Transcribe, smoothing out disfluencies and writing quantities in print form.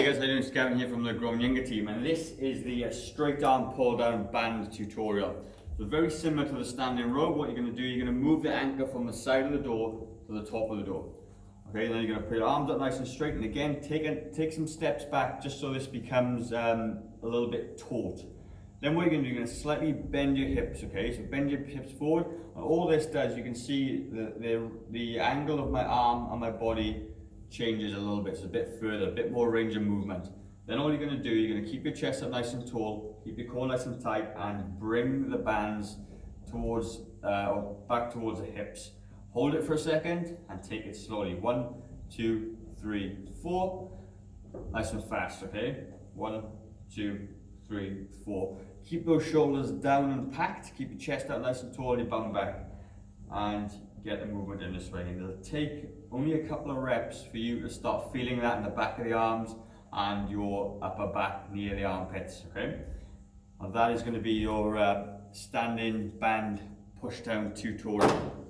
Hey guys, how you doing? It's Gavin here from the Growing Younger team, and this is the straight arm pull down band tutorial. So very similar to the standing row. What you're going to do, you're going to move the anchor from the side of the door to the top of the door. Okay, then you're going to put your arms up nice and straight, and again take some steps back just so this becomes a little bit taut. Then what you're going to do, you're going to slightly bend your hips. Okay, so bend your hips forward, and all this does, you can see the angle of my arm and my body changes a little bit, so a bit further, a bit more range of movement. Then all you're going to do, you're going to keep your chest up nice and tall, keep your core nice and tight, and bring the bands towards, back towards the hips. Hold it for a second and take it slowly. 1, 2, 3, 4. Nice and fast, okay? 1, 2, 3, 4. Keep those shoulders down and packed. Keep your chest out nice and tall, your bum back, and get the movement in this way. And it'll take only a couple of reps for you to start feeling that in the back of the arms and your upper back near the armpits, okay? And that is going to be your standing band push down tutorial.